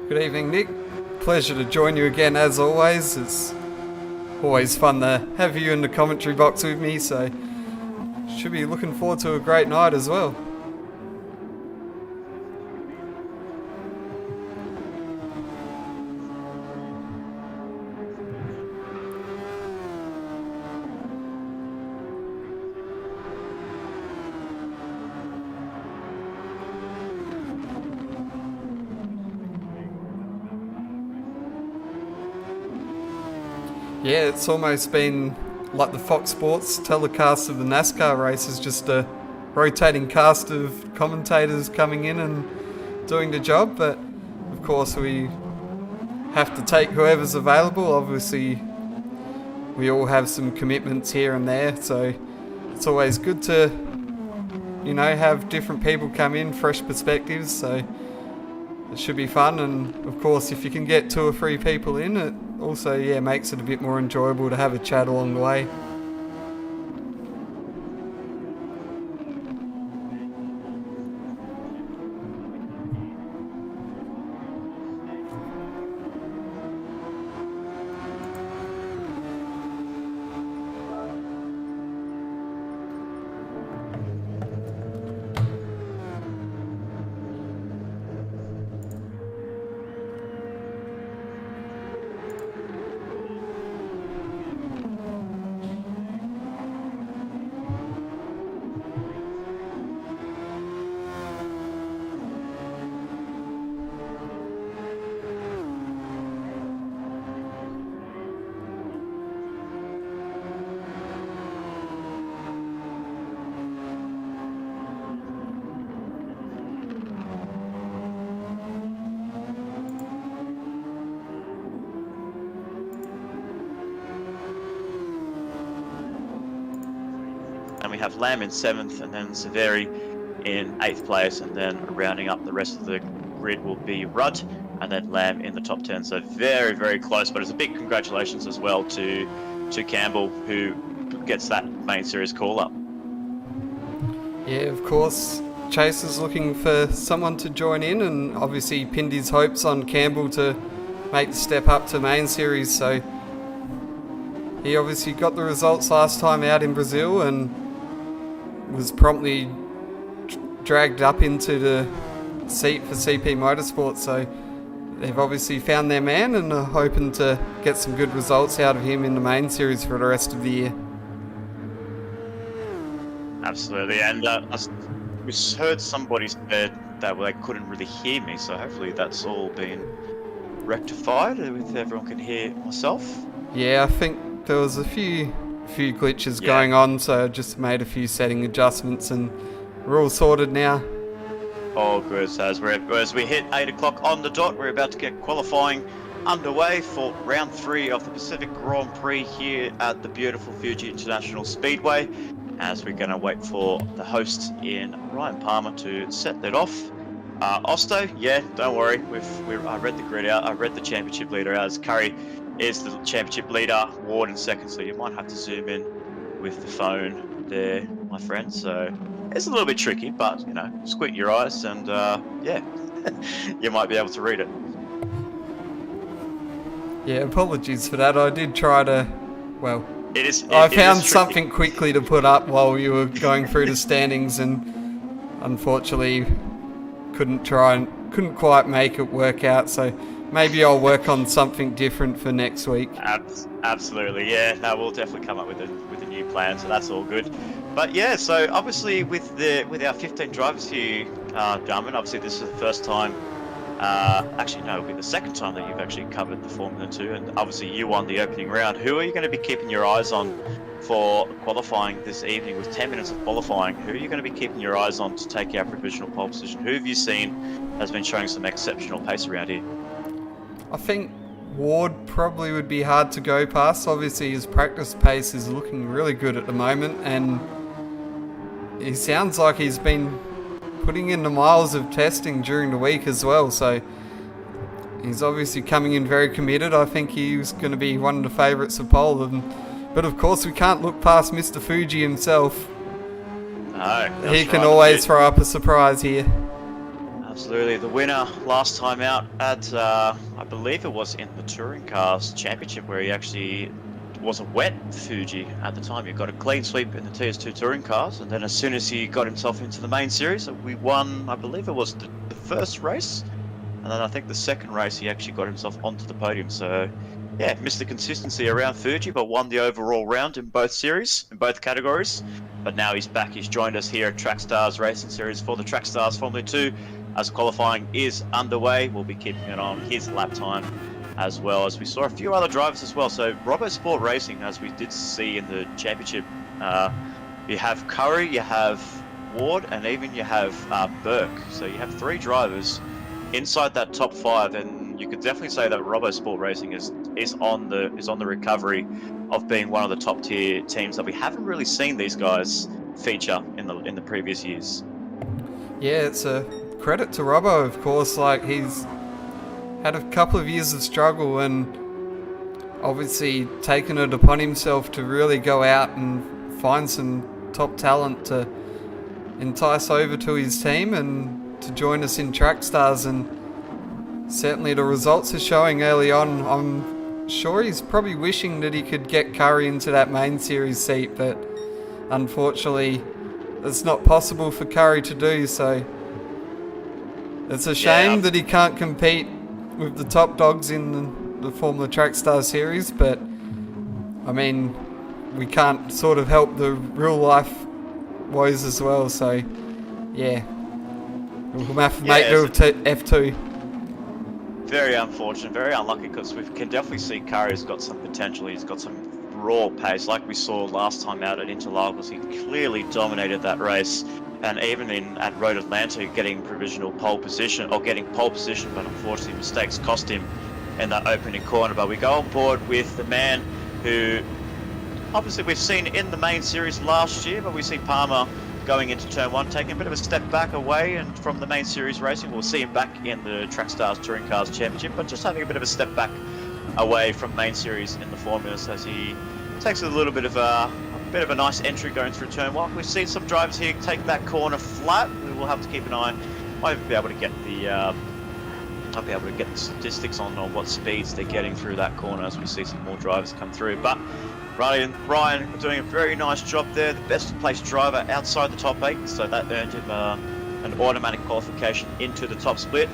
Good evening, Nick. Pleasure to join you again as always. It's always fun to have you in the commentary box with me, so should be looking forward to a great night as well. Yeah, it's almost been like the Fox Sports telecast of the NASCAR races, just a rotating cast of commentators coming in and doing the job. But of course we have to take whoever's available. Obviously we all have some commitments here and there, so it's always good to, you know, have different people come in, fresh perspectives, so it should be fun. And of course if you can get 2 or 3 people in, it also makes it a bit more enjoyable to have a chat along the way. And we have Lamb in 7th, and then Severi in 8th place, and then rounding up the rest of the grid will be Rudd, and then Lamb in the top 10. So very, very close, but it's a big congratulations as well to Campbell, who gets that main series call-up. Yeah, of course, Chase is looking for someone to join in, and obviously pinned his hopes on Campbell to make the step up to main series, so he obviously got the results last time out in Brazil and was promptly dragged up into the seat for CP Motorsport, so they've obviously found their man and are hoping to get some good results out of him in the main series for the rest of the year. Absolutely, and we heard somebody said that they couldn't really hear me, so hopefully that's all been rectified with everyone can hear myself. Yeah, I think there was a few glitches going on, so I just made a few setting adjustments and we're all sorted now. All good. So as we hit 8 o'clock on the dot, we're about to get qualifying underway for round 3 of the Pacific Grand Prix here at the beautiful Fuji Speedway, as we're going to wait for the host in Ryan Palmer to set that off. Osto, yeah, don't worry, I read the grid out, I read the championship leader out, as Curry is the championship leader, Ward in 2nd, so you might have to zoom in with the phone there, my friend. So it's a little bit tricky, but you know, squint your eyes and yeah, you might be able to read it. Yeah, apologies for that. I did try to, well, I found something quickly to put up while you were going through the standings, and unfortunately couldn't quite make it work out, so maybe I'll work on something different for next week. Absolutely, yeah. No, we'll definitely come up with a new plan, so that's all good. But yeah, so obviously with our 15 drivers here, Darwin, obviously this is the first time, actually no, it'll be the second time that you've actually covered the Formula 2, and obviously you won the opening round. Who are you going to be keeping your eyes on for qualifying this evening with 10 minutes of qualifying? Who are you going to be keeping your eyes on to take our provisional pole position? Who have you seen has been showing some exceptional pace around here? I think Ward probably would be hard to go past. Obviously his practice pace is looking really good at the moment, and he sounds like he's been putting in the miles of testing during the week as well, so he's obviously coming in very committed. I think he's going to be one of the favourites of pole, but of course we can't look past Mr. Fuji himself. No, he can always throw up a surprise here. Absolutely. The winner last time out at, I believe it was in the Touring Cars Championship, where he actually was a wet Fuji at the time. He got a clean sweep in the TS2 Touring Cars, and then as soon as he got himself into the main series, we won, I believe it was the first race, and then I think the second race he actually got himself onto the podium. So yeah, missed the consistency around Fuji, but won the overall round in both series, in both categories. But now he's back. He's joined us here at Trackstars Racing Series for the Trackstars Formula 2. As qualifying is underway, we'll be keeping it on his lap time, as well as we saw a few other drivers as well. So Robo Sport Racing, as we did see in the championship, you have Curry, you have Ward, and even you have Burke. So you have 3 drivers inside that top 5, and you could definitely say that Robo Sport Racing is on the recovery of being one of the top tier teams that we haven't really seen these guys feature in the previous years. Yeah, it's a credit to Robbo, of course. Like, he's had a couple of years of struggle and obviously taken it upon himself to really go out and find some top talent to entice over to his team and to join us in Trackstars, and certainly the results are showing early on. I'm sure he's probably wishing that he could get Curry into that main series seat, but unfortunately it's not possible for Curry to do so. It's a shame that he can't compete with the top dogs in the Formula Trackstar series, but I mean, we can't sort of help the real life woes as well, so yeah, we'll have to make do with F2. Very unfortunate, very unlucky, because we can definitely see Curry's got some potential. He's got some raw pace, like we saw last time out at Interlagos. He clearly dominated that race, and even at Road Atlanta, getting pole position, but unfortunately mistakes cost him in that opening corner. But we go on board with the man who obviously we've seen in the main series last year, but we see Palmer going into turn 1, taking a bit of a step back away and from the main series racing. We'll see him back in the Trackstars Touring Cars Championship, but just having a bit of a step back away from main series in the formulas as he takes a little bit of a nice entry going through turn 1. We've seen some drivers here take that corner flat. We will have to keep an eye. I'll be able to get the statistics on what speeds they're getting through that corner as we see some more drivers come through. But Ryan doing a very nice job there, the best placed driver outside the top 8, so that earned him an automatic qualification into the top split.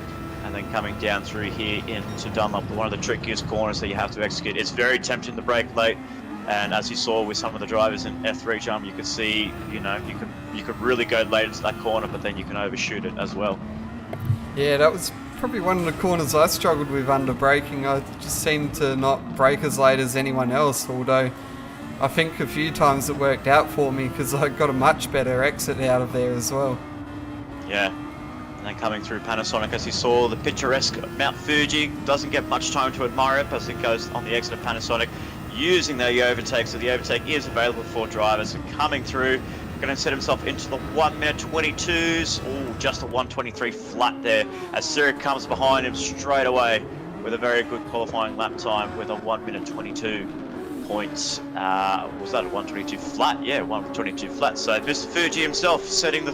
And then coming down through here into Dunlop, one of the trickiest corners that you have to execute. It's very tempting to brake late, and as you saw with some of the drivers in F3 jump, you could see, you could really go late into that corner, but then you can overshoot it as well. Yeah, that was probably one of the corners I struggled with under braking. I just seemed to not brake as late as anyone else, although I think a few times it worked out for me because I got a much better exit out of there as well. Yeah, and then coming through Panasonic, as you saw, the picturesque Mount Fuji, doesn't get much time to admire it as it goes on the exit of Panasonic, using the overtake. So the overtake is available for drivers, and coming through, going to set himself into the 1 minute 22s. Oh, just a 1:23 flat there as Sirik comes behind him straight away with a very good qualifying lap time with a 1 minute 22 points. Was that a 1:22 flat? Yeah, 1:22 flat. So Mr. Fuji himself setting the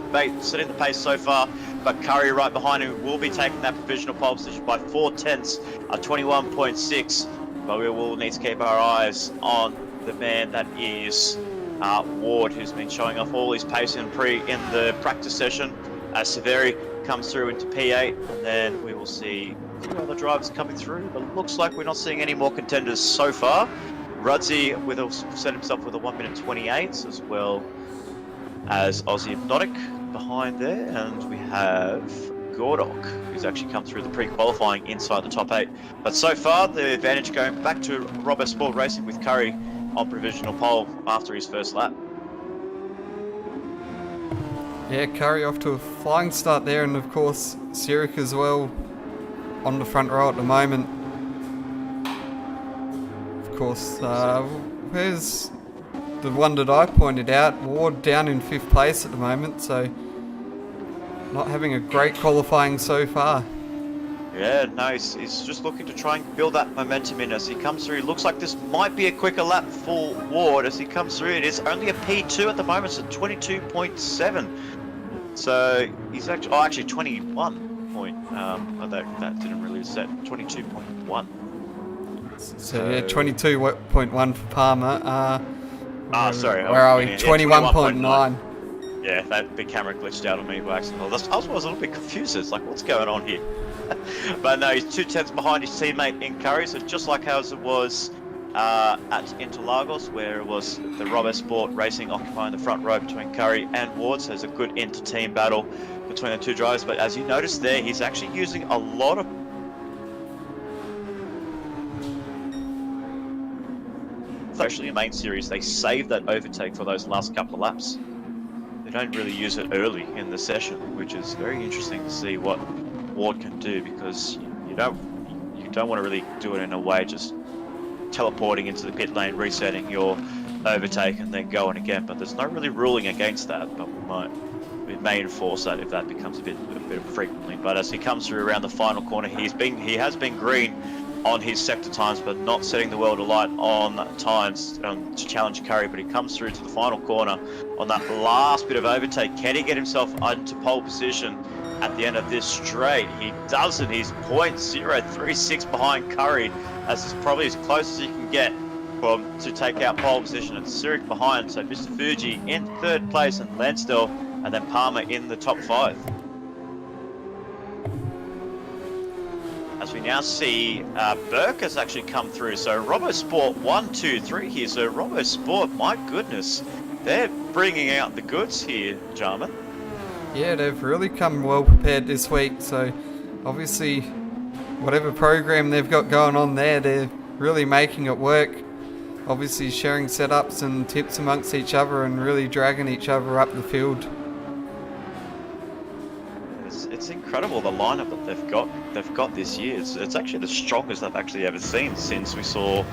pace so far, but Curry right behind him will be taking that provisional pole position by 4/10, a 21.6. But we will need to keep our eyes on the man that is Ward, who's been showing off all his pace in the practice session, as Severi comes through into P8, and then we will see a few other drivers coming through, but it looks like we're not seeing any more contenders so far. Rudzi set himself with a 1 minute 28, as well as Aussie Hypnotic behind there, and we have Gordok, who's actually come through the pre-qualifying inside the top 8. But so far, the advantage going back to Robo Sport Racing with Curry on provisional pole after his first lap. Yeah, Curry off to a flying start there, and of course Sirik as well on the front row at the moment. Of course, where's the one that I pointed out? Ward down in 5th place at the moment, so not having a great qualifying so far. Yeah, no, he's just looking to try and build that momentum in as he comes through. Looks like this might be a quicker lap for Ward as he comes through. It is only a P2 at the moment, so 22.7. So he's actually 21. point. Oh, that didn't really set 22.1. So yeah, 22.1 for Palmer. Sorry. Where are we? Yeah, 21.9. Yeah, that big camera glitched out on me by accident. I was a little bit confused. It's like, what's going on here? But no, he's 2/10 behind his teammate in Curry. So just like how it was at Interlagos, where it was the Robo Sport Racing occupying the front row between Curry and Ward. So there's a good inter-team battle between the two drivers. But as you notice there, he's actually using a lot of... Especially in main series, they save that overtake for those last couple of laps. They don't really use it early in the session, which is very interesting to see what Ward can do, because you don't want to really do it in a way just teleporting into the pit lane, resetting your overtake and then going again. But there's no really ruling against that, but we may enforce that if that becomes a bit frequently. But as he comes through around the final corner, he has been green on his sector times, but not setting the world alight on times to challenge Curry. But he comes through to the final corner on that last bit of overtake. Can he get himself into pole position at the end of this straight? He doesn't. He's 0.036 behind Curry, as is probably as close as you can get to take out pole position. And Zurich behind, so Mr. Fuji in third place, and Lansdell and then Palmer in the top 5. As we now see, Burke has actually come through. So Robo Sport 1, 2, 3 here. So Robo Sport, my goodness, they're bringing out the goods here, Jarman. Yeah, they've really come well prepared this week. So obviously, whatever program they've got going on there, they're really making it work. Obviously sharing setups and tips amongst each other and really dragging each other up the field. It's incredible the lineup that they've got this year. It's actually the strongest I've actually ever seen since we saw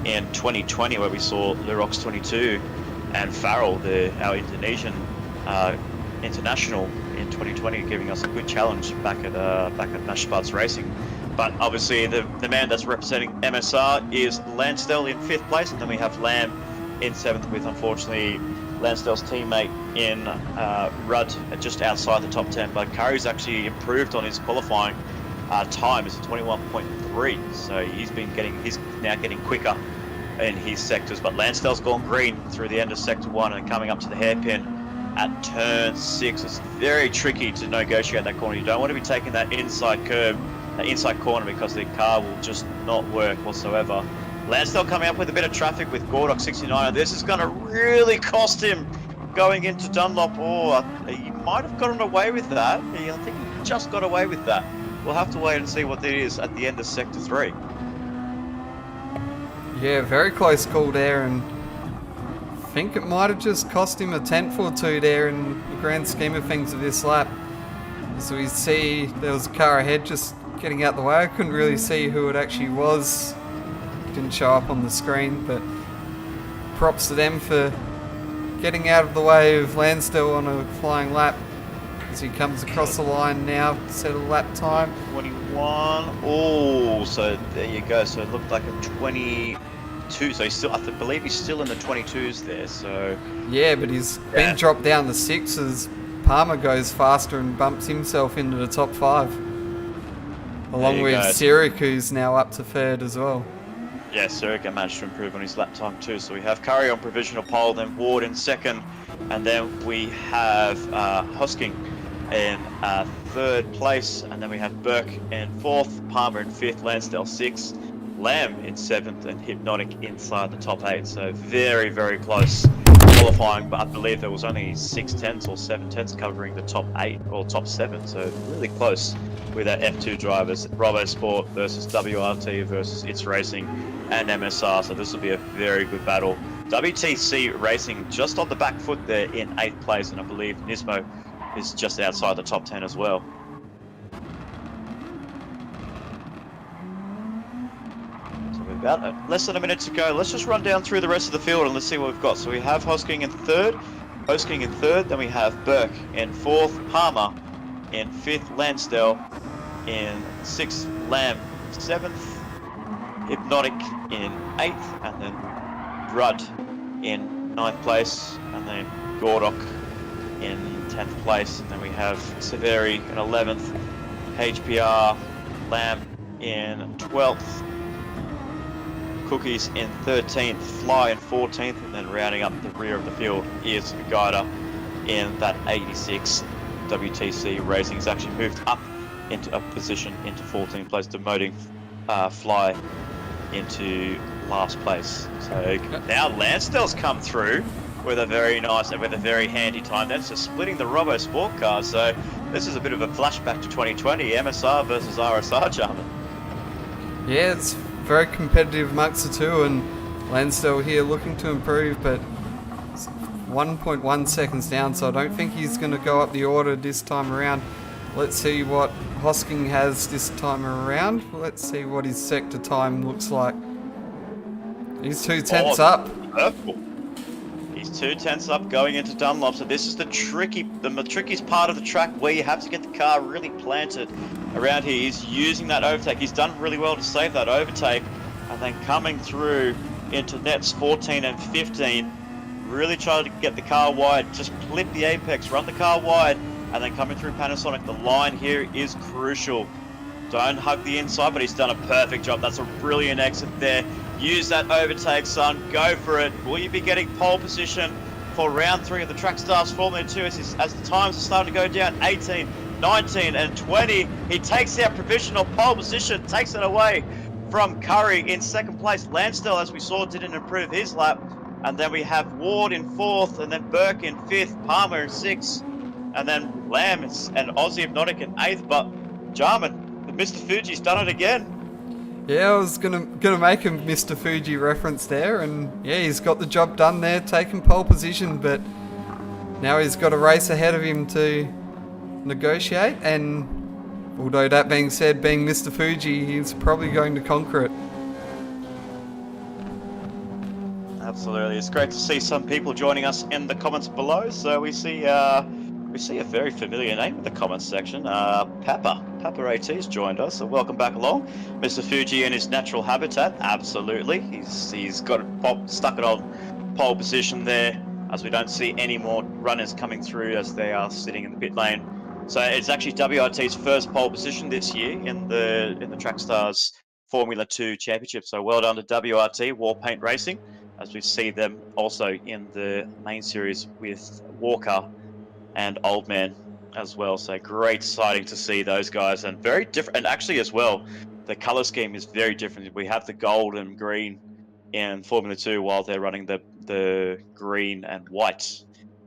in 2020, where we saw Lerox 22 and Farrell, our Indonesian international in 2020, giving us a good challenge back at Mashbards Racing. But obviously the man that's representing MSR is Lansdell in 5th place, and then we have Lamb in 7th, with unfortunately Lansdell's teammate in Rudd just outside the top 10. But Curry's actually improved on his qualifying time. It's a 21.3, so he's now getting quicker in his sectors. But Lansdell's gone green through the end of sector 1 and coming up to the hairpin at turn 6. It's very tricky to negotiate that corner. You don't want to be taking that inside curb, that inside corner, because the car will just not work whatsoever. Lansdell coming up with a bit of traffic with Gordok 69. This is going to really cost him going into Dunlop. Oh, he might have gotten away with that. I think he just got away with that. We'll have to wait and see what it is at the end of Sector 3. Yeah, very close call there, and I think it might have just cost him a 10th or 2 there in the grand scheme of things of this lap. As we see, there was a car ahead just getting out the way. I couldn't really see who it actually was. Didn't show up on the screen, but props to them for getting out of the way of Lansdell on a flying lap as he comes across the line now to set a lap time. 21. Oh, so there you go. So it looked like a 22. So he's still, I believe he's still in the 22s there. So yeah, but he's been dropped down to 6 as Palmer goes faster and bumps himself into the top 5, along with Sirik, who's now up to 3rd as well. Yeah, Surika managed to improve on his lap time too. So we have Curry on provisional pole, then Ward in 2nd, and then we have Hosking in 3rd place, and then we have Burke in 4th, Palmer in 5th, Lansdell 6th, Lamb in 7th, and Hypnotic inside the top 8. So very, very close qualifying, but I believe there was only 6/10 or 7/10 covering the top 8 or top 7. So really close with our F2 drivers, Robo Sport versus WRT versus It's Racing and MSR. So this will be a very good battle. WTC Racing just on the back foot there in 8th place, and I believe Nismo is just outside the top 10 as well. So we're about less than a minute to go. Let's just run down through the rest of the field and let's see what we've got. So we have Hosking in 3rd, then we have Burke in 4th, Palmer in 5th, Lansdell in 6th, Lamb 7th, Hypnotic in 8th, and then Rudd in 9th place, and then Gordok in 10th place, and then we have Severi in 11th, HPR, Lamb in 12th, Cookies in 13th, Fly in 14th, and then rounding up the rear of the field is Guider in that 86 WTC Racing. He's actually moved up into a position into 14th place, demoting Fly into last place. So now Lansdale's come through with a very nice and with a very handy time then, so splitting the Robo Sport cars. So this is a bit of a flashback to 2020, MSR versus RSR, Jarman. Yeah, it's very competitive amongst the two, and Lansdale here looking to improve, but 1.1 seconds down, so I don't think he's going to go up the order this time around. Let's see what Hosking has this time around. Let's see what his sector time looks like. He's 2/10 up. Purple. He's 2/10 up going into Dunlop, so this is the trickiest part of the track where you have to get the car really planted around here. He's using that overtake. He's done really well to save that overtake, and then coming through into nets 14 and 15, really trying to get the car wide, just flip the apex, run the car wide, and then coming through Panasonic. The line here is crucial. Don't hug the inside, but he's done a perfect job. That's a brilliant exit there. Use that overtake, son. Go for it. Will you be getting pole position for round 3 of the Track Stars Formula 2 as the times are starting to go down? 18, 19, and 20. He takes out provisional pole position, takes it away from Curry in 2nd place. Lansdale, as we saw, didn't improve his lap. And then we have Ward in 4th, and then Burke in 5th, Palmer in 6th, and then Lamb and Aussie Hypnotic in 8th. But Jarman, Mr. Fuji's done it again. Yeah, I was gonna make a Mr. Fuji reference there, and yeah, he's got the job done there, taking pole position, but now he's got a race ahead of him to negotiate, and although that being said, being Mr. Fuji, he's probably going to conquer it. Absolutely, it's great to see some people joining us in the comments below. So we see a very familiar name in the comments section. Papa AT's joined us, so welcome back along. Mr. Fuji in his natural habitat, absolutely. He's got it stuck it on pole position there, as we don't see any more runners coming through as they are sitting in the pit lane. So it's actually WRT's first pole position this year in the Track Stars Formula 2 Championship. So well done to WRT War Paint Racing, as we see them also in the main series with Walker and Old Man as well. So great sighting to see those guys, and very different. And actually as well, the color scheme is very different. We have the gold and green in Formula 2 while they're running the green and white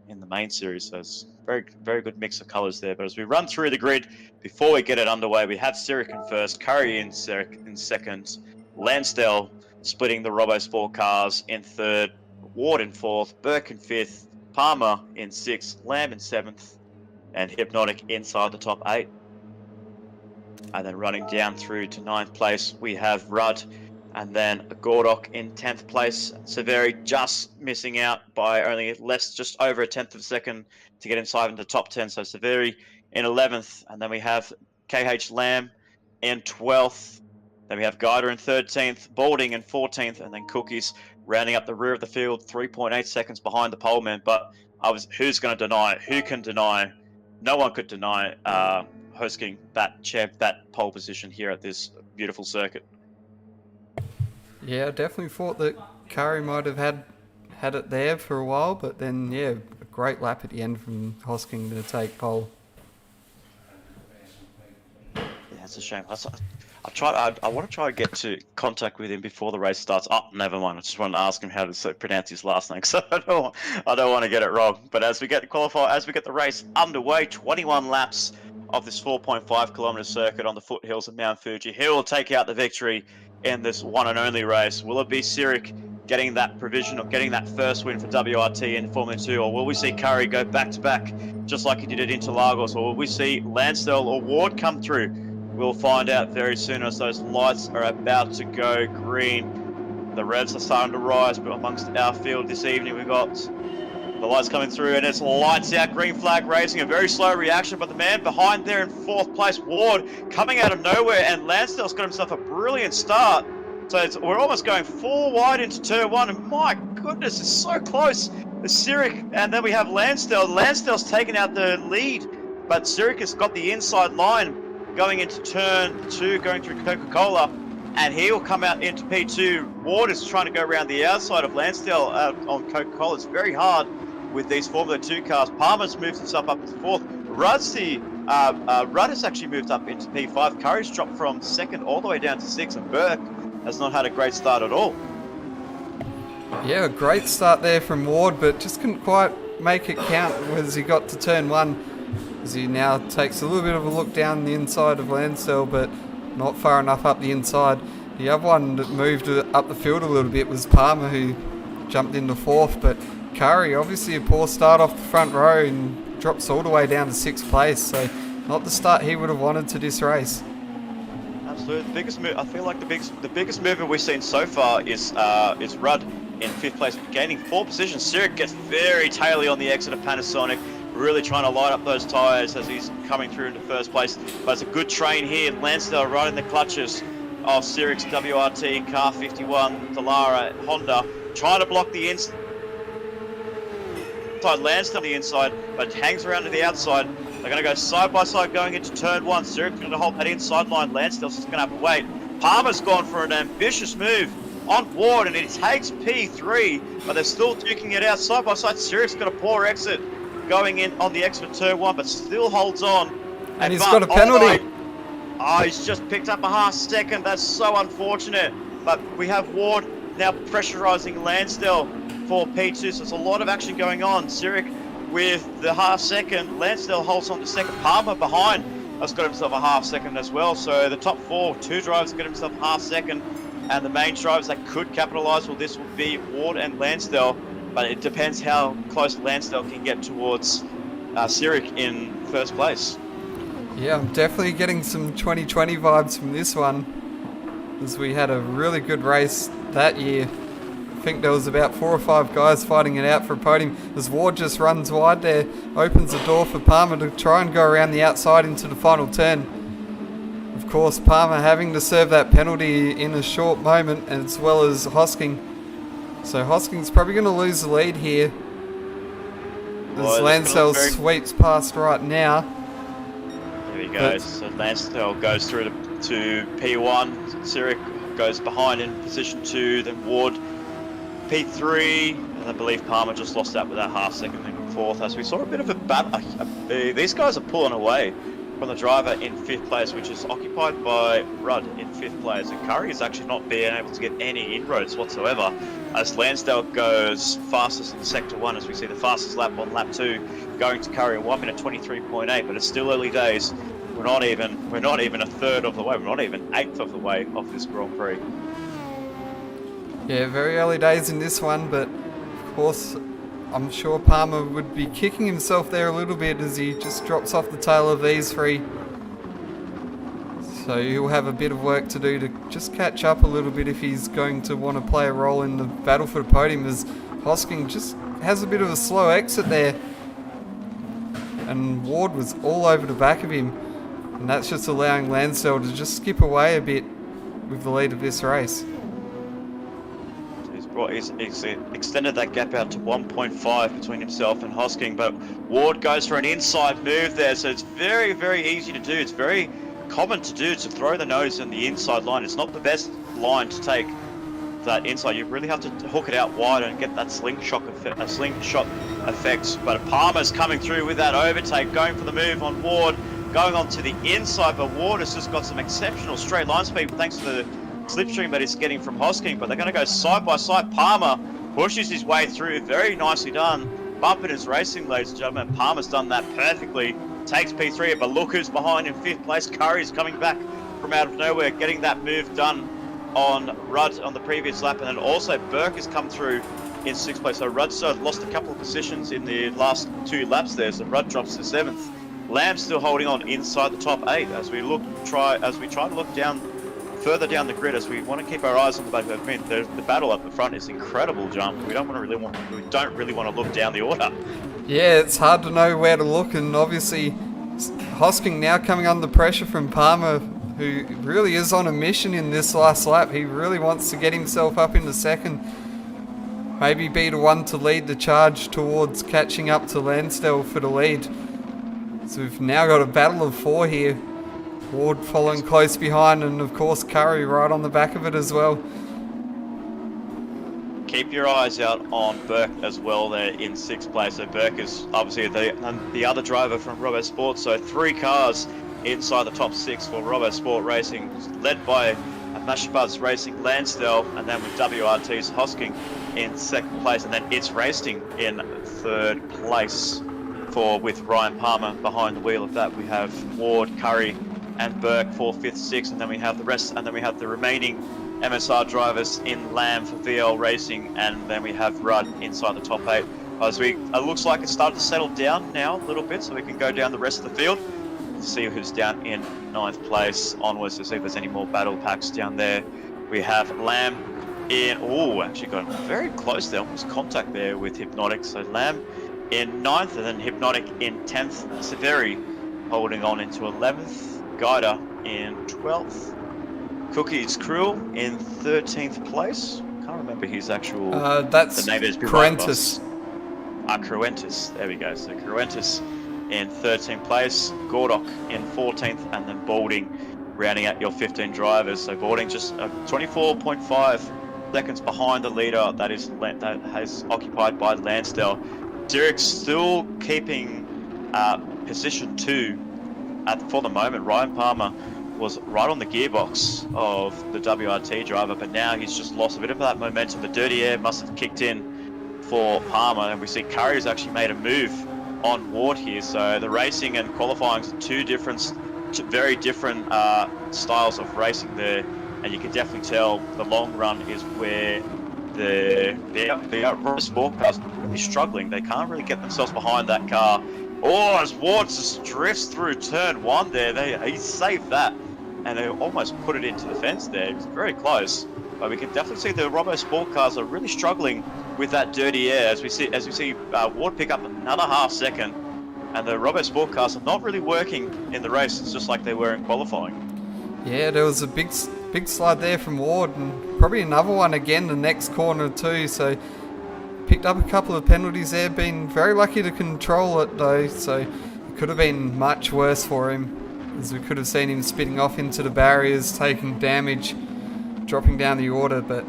in the main series. So it's very good mix of colors there. But as we run through the grid, before we get it underway, we have Sirik in 1st, Curry in 2nd, Lansdale splitting the RoboSport cars in 3rd, Ward in 4th, Burke in 5th, Palmer in 6th, Lamb in 7th, and Hypnotic inside the top 8. And then running down through to 9th place, we have Rudd, and then Gordok in 10th place. Severi just missing out by only just over a 10th of a second to get inside into the top 10. So Severi in 11th, and then we have KH Lamb in 12th. Then we have Guider in 13th, Balding in 14th, and then Cookies rounding up the rear of the field, 3.8 seconds behind the poleman. But who's going to deny it? Who can deny? No one could deny hosting that pole position here at this beautiful circuit. Yeah, I definitely thought that Curry might have had it there for a while, but then yeah, a great lap at the end from Hosking to take pole. Yeah, it's a shame. I want to try to get to contact with him before the race starts. Oh, never mind. I just wanted to ask him how to pronounce his last name, so I don't want to get it wrong. But as we get the race underway, 21 laps of this 4.5 kilometer circuit on the foothills of Mount Fuji, who will take out the victory in this one and only race? Will it be Sirik getting that provisional, getting that first win for WRT in Formula 2, or will we see Curry go back to back just like he did at Interlagos, or will we see Lansdale or Ward come through? We'll find out very soon as those lights are about to go green. The revs are starting to rise, but amongst our field this evening we've got the lights coming through, and it's lights out, green flag racing, a very slow reaction, but the man behind there in 4th place, Ward, coming out of nowhere, and Lansdale's got himself a brilliant start. So we're almost going 4 wide into turn 1, and my goodness, it's so close. The Sirik, and then we have Lansdale. Lansdale's taken out the lead, but Sirik has got the inside line. going into turn 2, going through Coca-Cola, and he'll come out into P2. Ward is trying to go around the outside of Lansdale on Coca-Cola. It's very hard with these Formula 2 cars. Palmer's moved himself up to 4th. Rudd has actually moved up into P5. Curry's dropped from 2nd all the way down to 6th, and Burke has not had a great start at all. Yeah, a great start there from Ward, but just couldn't quite make it count as he got to turn 1. As he now takes a little bit of a look down the inside of Lansdale, but not far enough up the inside. The other one that moved up the field a little bit was Palmer, who jumped into 4th, but Curry, obviously a poor start off the front row and drops all the way down to 6th place, so not the start he would have wanted to this race. Absolutely, the biggest move. I feel like the biggest movement we've seen so far is Rudd in 5th place, gaining 4 positions. Sirik gets very taily on the exit of Panasonic, really trying to light up those tyres as he's coming through into 1st place. But it's a good train here. Lansdale right in the clutches of Sirik's WRT car 51 Dallara Honda, trying to block the inside. Lansdale on the inside, but hangs around to the outside. They're going to go side by side going into turn 1. Sirik's going to hold that inside line. Lansdale's just going to have to wait. Palmer's gone for an ambitious move on Ward, and it takes P3, but they're still duking it out side by side. Sirik's got a poor exit going in on the exit of turn 1, but still holds on. And he's got a penalty. He's just picked up a half second. That's so unfortunate. But we have Ward now pressurising Lansdale for P2, so there's a lot of action going on. Sirik with the half second. Lansdale holds on to 2nd. Palmer behind has got himself a half second as well. So the top 4, 2 drivers get himself half second. And the main drivers that could capitalise, well, this would be Ward and Lansdale. But it depends how close Lansdale can get towards Sirik in 1st place. Yeah, I'm definitely getting some 2020 vibes from this one, as we had a really good race that year. I think there was about 4 or 5 guys fighting it out for a podium, as Ward just runs wide there, opens the door for Palmer to try and go around the outside into the final turn. Of course, Palmer having to serve that penalty in a short moment, as well as Hosking. So Hosking's probably going to lose the lead here, as Lansdale sweeps past right now. There he goes. So Lansdale goes through to P1. Sirik goes behind in position 2. Then Ward P3. And I believe Palmer just lost out with that half second in 4th. As we saw a bit of a battle. These guys are pulling away from the driver in 5th place, which is occupied by Rudd in 5th place. And Curry is actually not being able to get any inroads whatsoever, as Lansdale goes fastest in sector 1, as we see the fastest lap on lap 2 going to Curry at 1 minute 23.8, but it's still early days. We're not even a third of the way. We're not even 1/8 of the way of this Grand Prix. Yeah, very early days in this one, but of course I'm sure Palmer would be kicking himself there a little bit as he just drops off the tail of these 3. So he'll have a bit of work to do to just catch up a little bit if he's going to want to play a role in the battle for the podium, as Hosking just has a bit of a slow exit there. And Ward was all over the back of him, and that's just allowing Lansdale to just skip away a bit with the lead of this race. He's extended that gap out to 1.5 between himself and Hosking, but Ward goes for an inside move there, so it's very, very easy to do. It's very common to do, to throw the nose in the inside line. It's not the best line to take that inside. You really have to hook it out wide and get that slingshot effect. But Palmer's coming through with that overtake, going for the move on Ward, going on to the inside, but Ward has just got some exceptional straight line speed thanks to the slipstream that he's getting from Hosking. But they're going to go side by side. Palmer pushes his way through, very nicely done. Bumping his racing, ladies and gentlemen. Palmer's done that perfectly. Takes P3, but look who's behind in 5th place. Curry's coming back from out of nowhere, getting that move done on Rudd on the previous lap, and then also Burke has come through in 6th place. So Rudd lost a couple of positions in the last 2 laps there, so Rudd drops to 7th. Lamb's still holding on inside the top 8 as we try to look down further down the grid, as we want to keep our eyes on the back. I mean, the battle up the front is incredible, Jump. We don't really want to look down the order. Yeah, it's hard to know where to look, and obviously Hosking now coming under pressure from Palmer, who really is on a mission in this last lap. He really wants to get himself up into 2nd. Maybe be the one to lead the charge towards catching up to Lansdale for the lead. So we've now got a battle of 4 here. Ward following close behind, and of course Curry right on the back of it as well. Keep your eyes out on Burke as well there in 6th place. So Burke is obviously the other driver from Robo Sport. So 3 cars inside the top 6 for Robo Sport Racing, led by Mashabuzz Racing Lansdale, and then with WRT's Hosking in 2nd place, and then It's Racing in 3rd place with Ryan Palmer behind the wheel of that. We have Ward, Curry and Burke 4th, 5th, 6th, and then we have the rest, and then we have the remaining MSR drivers in Lamb for VL Racing, and then we have Rudd inside the top 8. As it looks like it's started to settle down now a little bit, so we can go down the rest of the field to see who's down in 9th place onwards, to see if there's any more battle packs down there. We have Lamb in, actually got very close there, almost contact there with Hypnotic. So Lamb in 9th, and then Hypnotic in 10th. Severi holding on into 11th. Guider in 12th. Cookies Cruel in 13th place. Can't remember his actual... that's the name is Cruentus. Cruentus. There we go. So Cruentus in 13th place. Gordock in 14th, and then Balding rounding out your 15 drivers. So Balding just 24.5 seconds behind the leader that has occupied by Lansdale. Derek's still keeping position 2 for the moment. Ryan Palmer was right on the gearbox of the WRT driver, but now he's just lost a bit of that momentum. The dirty air must have kicked in for Palmer, and we see Curry's actually made a move on Ward here. So the racing and qualifying are two very different styles of racing there, and you can definitely tell the long run is where the Robo Sport cars are really struggling. They can't really get themselves behind that car. As Ward just drifts through turn 1 there, he saved that, and they almost put it into the fence there. It was very close, but we can definitely see the Robo Sport cars are really struggling with that dirty air. As we see Ward pick up another half second, and the Robo Sport cars are not really working in the race. It's just like they were in qualifying. Yeah, there was a big slide there from Ward, and probably another one again the next corner too. So picked up a couple of penalties there. Been very lucky to control it though. So it could have been much worse for him, as we could have seen him spitting off into the barriers, taking damage, dropping down the order. But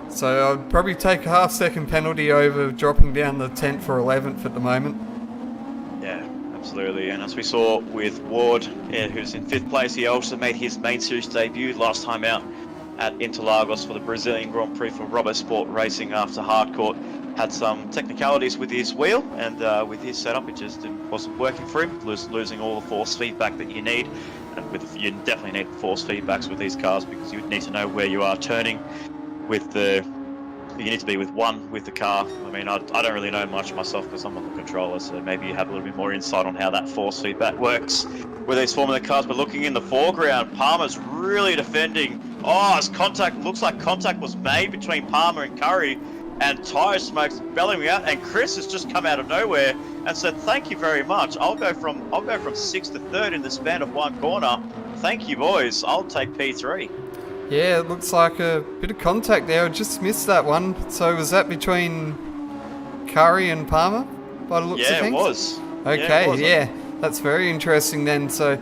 so I'd probably take a half-second penalty over dropping down the 10th or 11th at the moment. Yeah, absolutely. And as we saw with Ward, who's in 5th place, he also made his main series debut last time out at Interlagos for the Brazilian Grand Prix for Robo Sport Racing after Hardcourt had some technicalities with his wheel and with his setup. It just wasn't working for him, losing all the force feedback that you need. And you definitely need force feedbacks with these cars, because you need to know where you are turning with you need to be with one with the car. I mean, I don't really know much myself because I'm on the controller, so maybe you have a little bit more insight on how that force feedback works with these Formula cars. But looking in the foreground, Palmer's really defending. Looks like contact was made between Palmer and Curry, and tyre smoke's bellowing out, and Chris has just come out of nowhere and said, "Thank you very much. I'll go from 6th to 3rd in the span of one corner. Thank you, boys. I'll take P3." Yeah, it looks like a bit of contact there. I just missed that one. So was that between Curry and Palmer by the looks of things? Yeah, it was. Okay, yeah, that's very interesting then. So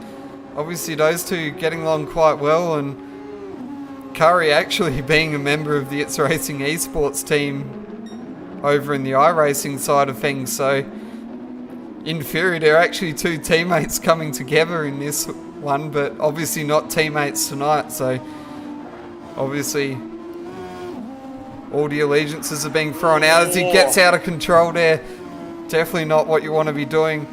obviously those two getting along quite well, and Curry actually being a member of the It's Racing esports team over in the iRacing side of things. So in theory, they're actually two teammates coming together in this one, but obviously not teammates tonight. So obviously all the allegiances are being thrown out as he gets out of control there. Definitely not what you want to be doing.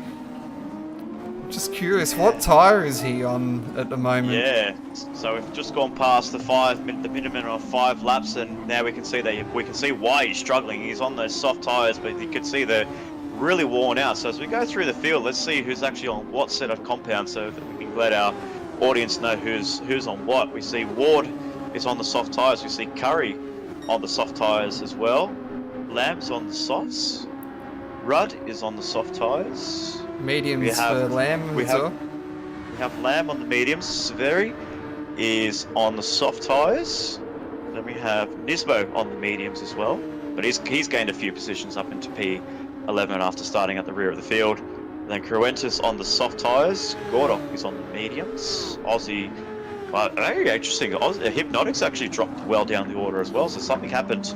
Just curious, what tyre is he on at the moment? Yeah, so we've just gone past the minimum of 5 laps, and now we can see why he's struggling. He's on those soft tyres, but you can see they're really worn out. So as we go through the field, let's see who's actually on what set of compound, so that we can let our audience know who's on what. We see Ward is on the soft tyres. We see Curry on the soft tyres as well. Lamb's on the softs. Rudd is on the soft tyres. Mediums for Lamb as well. We have Lamb on the mediums. Severi is on the soft tyres. Then we have Nisbo on the mediums as well. But he's gained a few positions up into P11 after starting at the rear of the field. then Cruentus on the soft tyres. Gordok is on the mediums. Aussie, very interesting. Hypnotics actually dropped well down the order as well, so something happened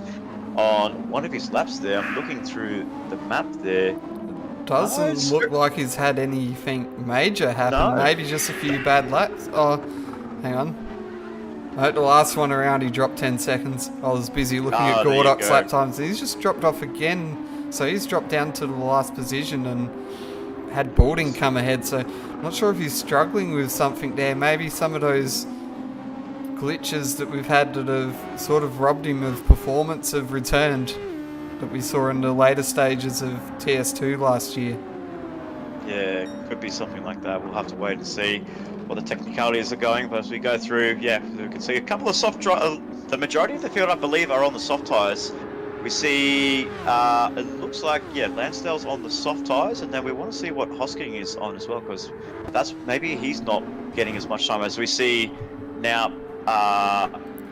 on one of his laps there. I'm looking through the map there. Doesn't look like he's had anything major happen. No. Maybe just a few bad laps. Oh, hang on. I hope the last one around he dropped 10 seconds. I was busy looking at there you Gordok's go. lap times. He's just dropped off again. So he's dropped down to the last position and had Balding come ahead. So I'm not sure if he's struggling with something there. Maybe some of those glitches that we've had that have sort of robbed him of performance have returned, that we saw in the later stages of TS2 last year. Yeah, could be something like that. We'll have to wait and see what the technicalities are going. But as we go through, yeah, we can see a couple of soft the majority of the field, I believe, are on the soft tyres. We see, it looks like, yeah, Lansdale's on the soft tyres, and then we want to see what Hosking is on as well, because that's maybe he's not getting as much time as we see now.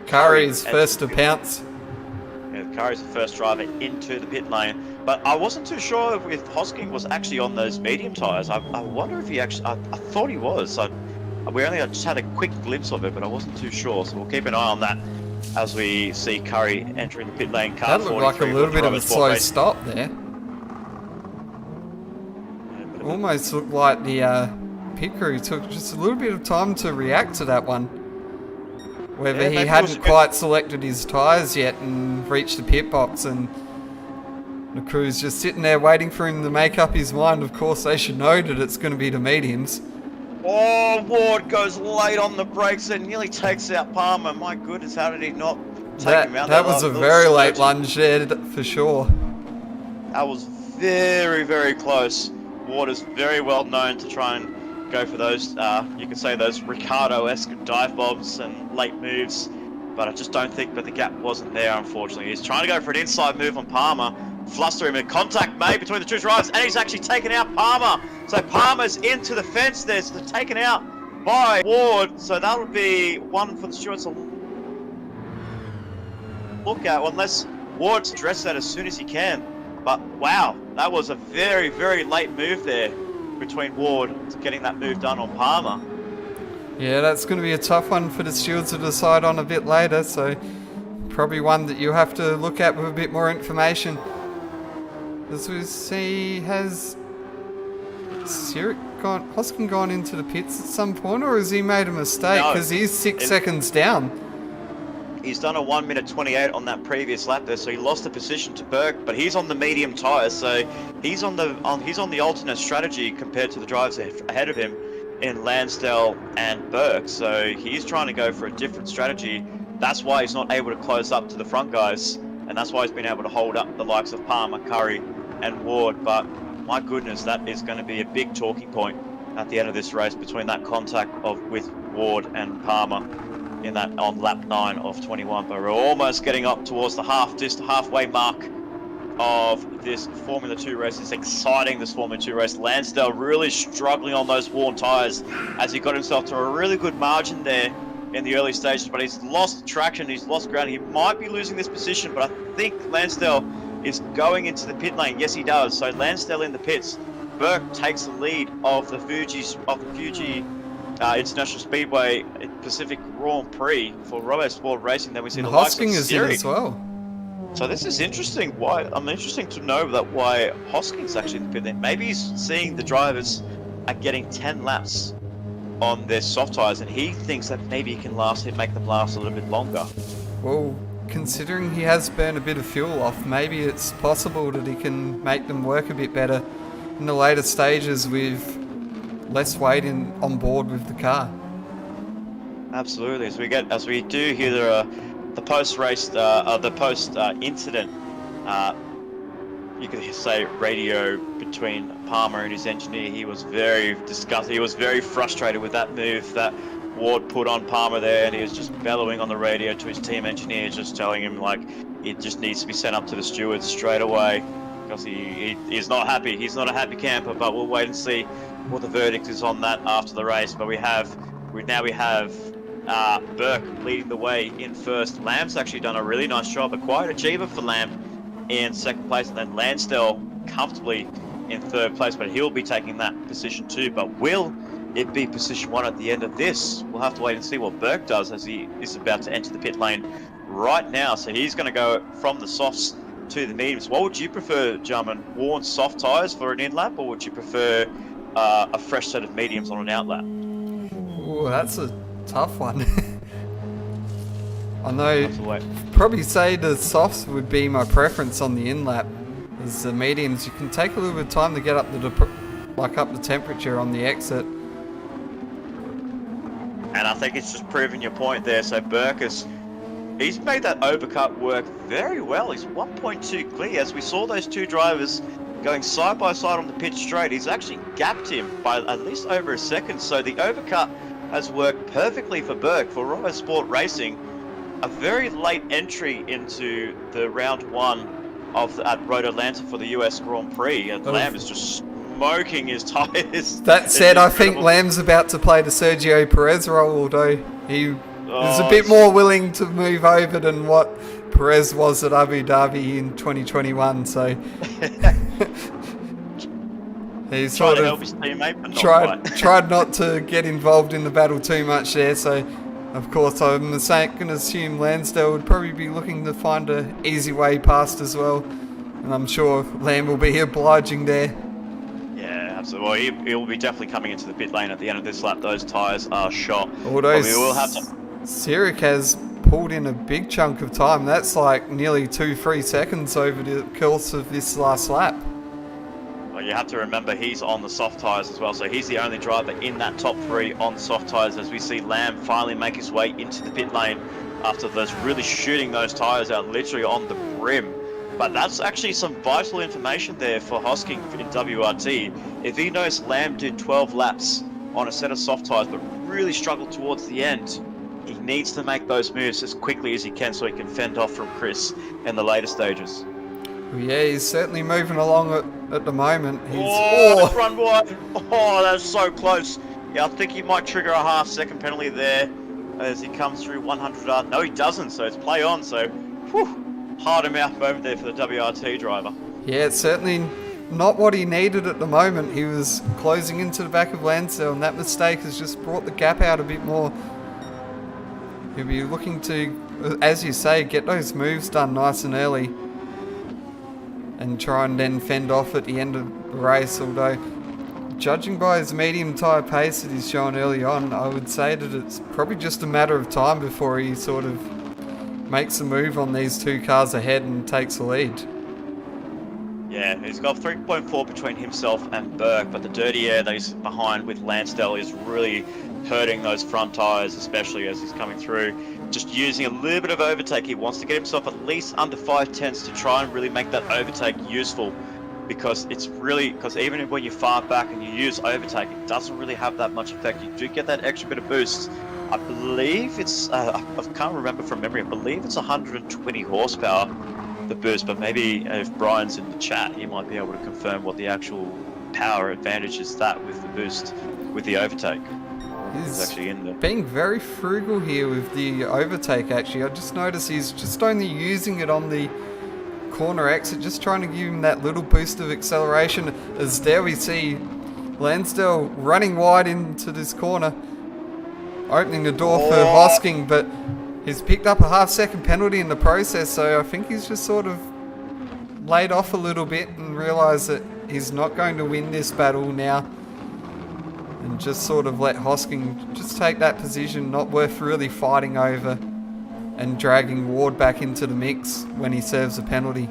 Curry's first to pounce. Yeah, Curry's the first driver into the pit lane. But I wasn't too sure if Hosking was actually on those medium tyres. I wonder if he actually... I thought he was. We only just had a quick glimpse of it, but I wasn't too sure. So we'll keep an eye on that as we see Curry entering the pit lane. Car That looked like a little bit of a slow stop there. Yeah, Almost looked like the pit crew took just a little bit of time to react to that one. Whether he hadn't quite selected his tyres yet and reached the pit box, and the crew's just sitting there waiting for him to make up his mind. Of course, they should know that it's going to be the mediums. Oh, Ward goes late on the brakes and nearly takes out Palmer. My goodness, how did he not take him out? That was a very late lunge there, for sure. That was very, very close. Ward is very well known to try and go for those, you could say those Ricardo-esque dive bombs and late moves, but I just don't think that the gap wasn't there, unfortunately. He's trying to go for an inside move on Palmer, fluster him in contact made between the two drivers, and he's actually taken out Palmer. So Palmer's into the fence there, so they're taken out by Ward, so that would be one for the stewards to look at, unless Ward's addressed that as soon as he can. But wow, that was a very, very late move there between Ward getting that move done on Palmer. Yeah, that's going to be a tough one for the stewards to decide on a bit later, so probably one that you'll have to look at with a bit more information. As we see, has Hosking gone into the pits at some point, or has he made a mistake? Because he's 6 seconds down. He's done a 1 minute 28 on that previous lap there, so he lost the position to Burke, but he's on the medium tyres, so he's on the alternate strategy compared to the drivers ahead of him in Lansdale and Burke. So he's trying to go for a different strategy. That's why he's not able to close up to the front guys, and that's why he's been able to hold up the likes of Palmer, Curry, and Ward. But my goodness, that is going to be a big talking point at the end of this race between that contact with Ward and Palmer in that on lap 9 of 21. But we're almost getting up towards the halfway mark of this Formula 2 race. It's exciting, this Formula 2 race. Lansdale really struggling on those worn tyres as he got himself to a really good margin there in the early stages, but he's lost traction, he's lost ground. He might be losing this position, but I think Lansdale is going into the pit lane. Yes, he does. So Lansdale in the pits. Burke takes the lead of the Fuji International Speedway Pacific Grand Prix for Robo Sport Racing. Then we see the likes of Hosking is in as well. So this is interesting. I'm interesting to know that why Hosking's actually in the pit lane. Maybe he's seeing the drivers are getting 10 laps on their soft tyres, and he thinks that maybe he can make them last a little bit longer. Well, considering he has burned a bit of fuel off, maybe it's possible that he can make them work a bit better in the later stages with less weight on board with the car. Absolutely. As we do hear the post-race, the post-incident, you could say radio between Palmer and his engineer. He was very disgusted. He was very frustrated with that move that Ward put on Palmer there, and he was just bellowing on the radio to his team engineer, just telling him like it just needs to be sent up to the stewards straight away because he's not happy. He's not a happy camper, but we'll wait and see what the verdict is on that after the race. But we have Burke leading the way in first. Lamb's actually done a really nice job, a quiet achiever for Lamb in second place, and then Lansdale comfortably in third place, but he'll be taking that position 2. But will it be position 1 at the end of this? We'll have to wait and see what Burke does as he is about to enter the pit lane right now. So he's going to go from the softs to the mediums. What would you prefer, gentlemen? Worn soft tyres for an in-lap, or would you prefer a fresh set of mediums on an out-lap? Ooh, that's a tough one. I know, Wait. probably say the softs would be my preference on the in-lap. As the mediums, you can take a little bit of time to get up up the temperature on the exit. And I think it's just proving your point there. So Burke he's made that overcut work very well. He's 1.2 clear. As we saw those two drivers going side by side on the pit straight, he's actually gapped him by at least over a second. So the overcut has worked perfectly for Burke. For Robo Sport Racing, a very late entry into the round 1 at Road Atlanta for the US Grand Prix. And Lamb is just smoking his tyres. That said, I think Lamb's about to play the Sergio Perez role, although he is a bit more willing to move over than what Perez was at Abu Dhabi in 2021. So he sort of help his teammate, but not tried not to get involved in the battle too much there. So, of course, I'm going to assume Lansdale would probably be looking to find an easy way past as well. And I'm sure Lamb will be obliging there. Absolutely. Well, he'll be definitely coming into the pit lane at the end of this lap. Those tyres are shot. Although we will have to... Sirik has pulled in a big chunk of time. That's like nearly 2-3 seconds over the course of this last lap. Well, you have to remember he's on the soft tyres as well. So he's the only driver in that top 3 on the soft tyres, as we see Lamb finally make his way into the pit lane after really shooting those tyres out literally on the brim. But that's actually some vital information there for Hosking in WRT. If he knows Lamb did 12 laps on a set of soft tyres but really struggled towards the end, he needs to make those moves as quickly as he can so he can fend off from Chris in the later stages. Well, yeah, he's certainly moving along at the moment. The front wide. Oh, that's so close. Yeah, I think he might trigger a half-second penalty there as he comes through 100. No, he doesn't, so it's play on. So, whew. Hard him out moment there for the WRT driver. Yeah, it's certainly not what he needed at the moment. He was closing into the back of Lansdale, and that mistake has just brought the gap out a bit more. He'll be looking to, as you say, get those moves done nice and early and try and then fend off at the end of the race. Although, judging by his medium tyre pace that he's shown early on, I would say that it's probably just a matter of time before he sort of makes a move on these two cars ahead and takes the lead. Yeah, he's got 3.4 between himself and Burke, but the dirty air that he's behind with Lansdale is really hurting those front tyres, especially as he's coming through. Just using a little bit of overtake. He wants to get himself at least under 5 tenths to try and really make that overtake useful, because even when you're far back and you use overtake, it doesn't really have that much effect. You do get that extra bit of boost. I believe it's, I can't remember from memory, I believe it's 120 horsepower, the boost, but maybe if Brian's in the chat, he might be able to confirm what the actual power advantage is that with the boost, with the overtake. He's actually in there. Being very frugal here with the overtake, actually. I just noticed he's just only using it on the corner exit, just trying to give him that little boost of acceleration, as there we see Lansdale running wide into this corner, opening the door for Hosking, but he's picked up a half-second penalty in the process, so I think he's just sort of laid off a little bit and realised that he's not going to win this battle now, and just sort of let Hosking just take that position, not worth really fighting over and dragging Ward back into the mix when he serves a penalty.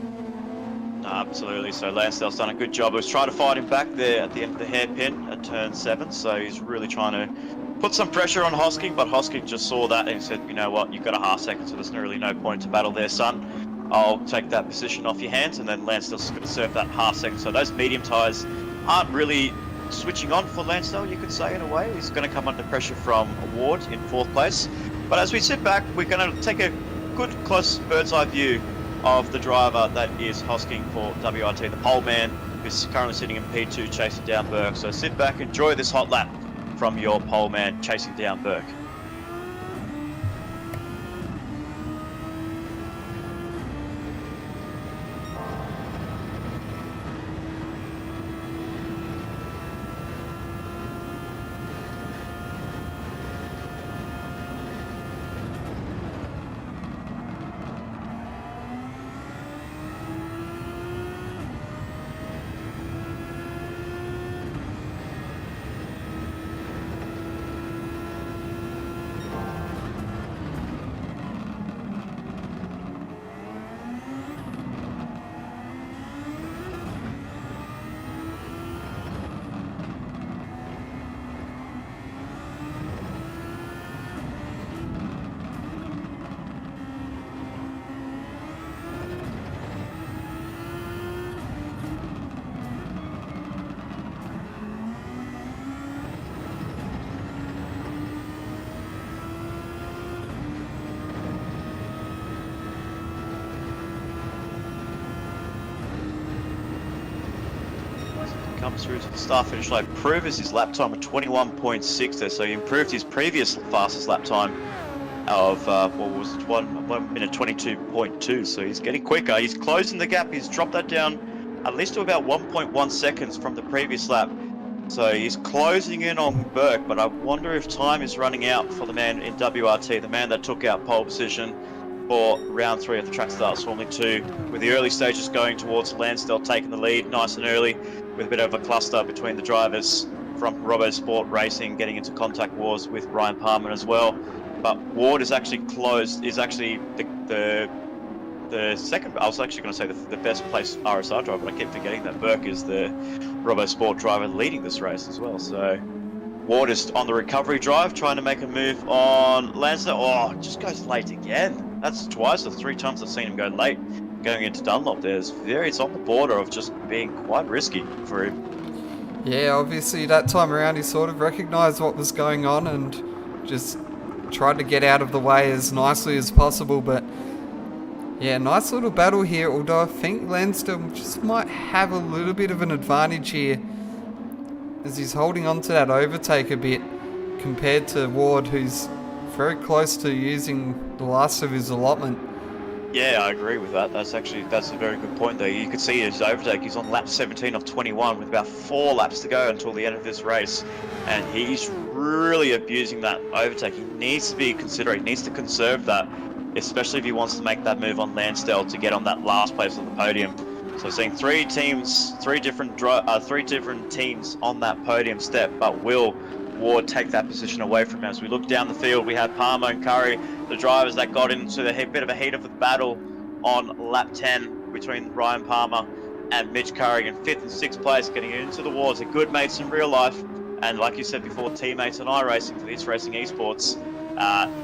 Absolutely, so Lansdale's done a good job. He was trying to fight him back there at the end of the hairpin at turn 7, so he's really trying to put some pressure on Hosking, but Hosking just saw that and he said, you know what, you've got a half second, so there's really no point to battle there, son. I'll take that position off your hands, and then Lansdale's going to serve that half second. So those medium tyres aren't really switching on for Lansdale, you could say, in a way. He's going to come under pressure from Ward in 4th place. But as we sit back, we're going to take a good, close bird's eye view of the driver that is Hosking for WRT, the pole man, who's currently sitting in P2 chasing down Burke. So sit back, enjoy this hot lap from your pole man chasing down Burke. comes through to the start finish line. Improves his lap time of 21.6 there, so he improved his previous fastest lap time of what was it, 1 minute 22.2. So he's getting quicker. He's closing the gap. He's dropped that down at least to about 1.1 seconds from the previous lap. So he's closing in on Burke, but I wonder if time is running out for the man in WRT, the man that took out pole position for round 3 of the Track Stars Formula 2, with the early stages going towards Lansdale taking the lead nice and early, with a bit of a cluster between the drivers from Robbo Sport Racing getting into contact wars with Ryan Palmer as well. But Ward is actually closed, is actually the second, I was actually going to say the best placed RSR driver, but I keep forgetting that Burke is the Robbo Sport driver leading this race as well. So Ward is on the recovery drive, trying to make a move on Lansdale. Oh, just goes late again. That's twice or 3 times I've seen him go late going into Dunlop. It's on the border of just being quite risky for him. Yeah, obviously that time around he sort of recognised what was going on and just tried to get out of the way as nicely as possible. But yeah, nice little battle here, although I think Lansdale just might have a little bit of an advantage here as he's holding on to that overtake a bit compared to Ward, who's very close to using the last of his allotment. Yeah, I agree with that. That's a very good point there. You can see his overtake. He's on lap 17 of 21 with about 4 laps to go until the end of this race. And he's really abusing that overtake. He needs to be considerate. He needs to conserve that, especially if he wants to make that move on Lansdale to get on that last place on the podium. So seeing 3 different teams on that podium step, but will Ward take that position away from him? As we look down the field, we have Palmer and Curry, the drivers that got into the bit of a heat of the battle on lap 10 between Ryan Palmer and Mitch Curry in 5th and 6th place, getting into the wars. They're good mates in real life, and like you said before, teammates in iRacing for the It's Racing Esports.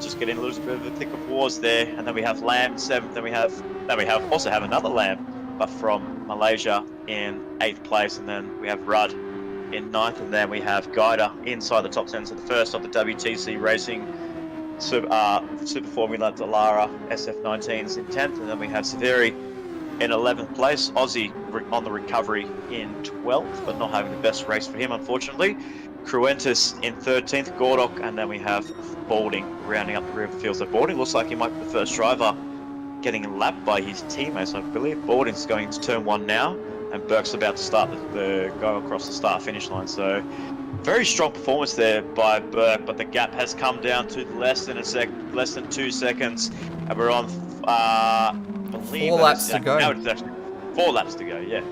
Just getting a little bit of the thick of wars there, and then we have Lamb in 7th. Then we also have another Lamb, but from Malaysia in 8th place, and then we have Rudd in 9th, and then we have Guida inside the top 10, so the first of the WTC Racing Super Formula Dallara SF19s in 10th, and then we have Severi in 11th place. Aussie on the recovery in 12th, but not having the best race for him, unfortunately. Cruentus in 13th, Gordock, and then we have Balding rounding up the rear of the field. So Balding looks like he might be the first driver getting lapped by his teammates. I believe Balding's going to turn 1 now, and Burke's about to start the go across the start-finish line. So very strong performance there by Burke, but the gap has come down to less than 2 seconds, and we're on I believe 4 laps to go. Now it's actually 4 laps to go. Yeah.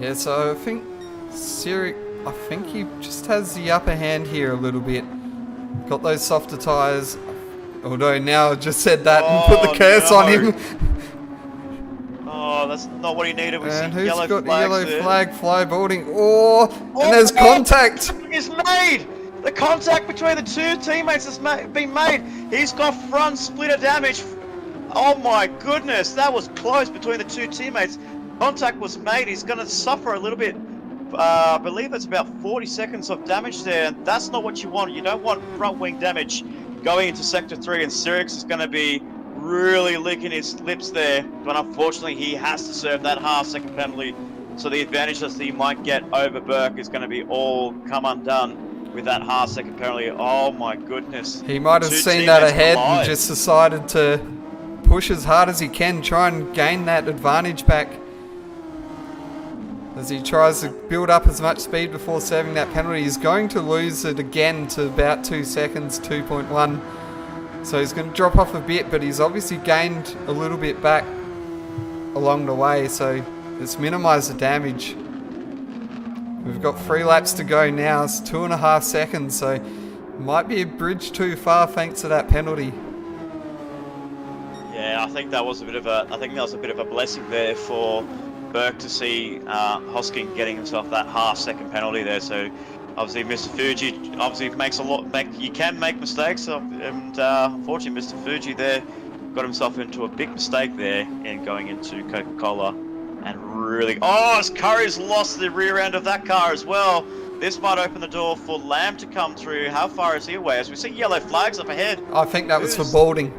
Yeah, so I think he just has the upper hand here a little bit. Got those softer tyres. Although now I just said that and put the curse on him. Oh, that's not what he needed. We And see who's yellow got flags yellow there. flag, fly Balding? And there's contact! Is made! The contact between the 2 teammates has been made. He's got front splitter damage. Oh my goodness, that was close between the 2 teammates. Contact was made. He's going to suffer a little bit. I believe that's about 40 seconds of damage there, and that's not what you want. You don't want front wing damage going into Sector 3, and Sirix is going to be really licking his lips there, but unfortunately he has to serve that half-second penalty, so the advantage that he might get over Burke is going to be all come undone with that half-second penalty. Oh my goodness. He might have 2 seen that teammates ahead collide. and just decided to push as hard as he can, try and gain that advantage back as he tries to build up as much speed before serving that penalty. He's going to lose it again to about 2 seconds, 2.1. So he's going to drop off a bit, but he's obviously gained a little bit back along the way, so let's minimise the damage. We've got 3 laps to go now. It's 2.5 seconds, so might be a bridge too far thanks to that penalty. Yeah, I think that was a bit of a blessing there for Burke to see Hosking getting himself that half-second penalty there. So obviously Mr. Fuji you can make mistakes, and unfortunately Mr. Fuji there got himself into a big mistake there in going into Coca-Cola, and really, as Curry's lost the rear end of that car as well. This might open the door for Lamb to come through. How far is he away? As we see yellow flags up ahead. I think that was for Balding.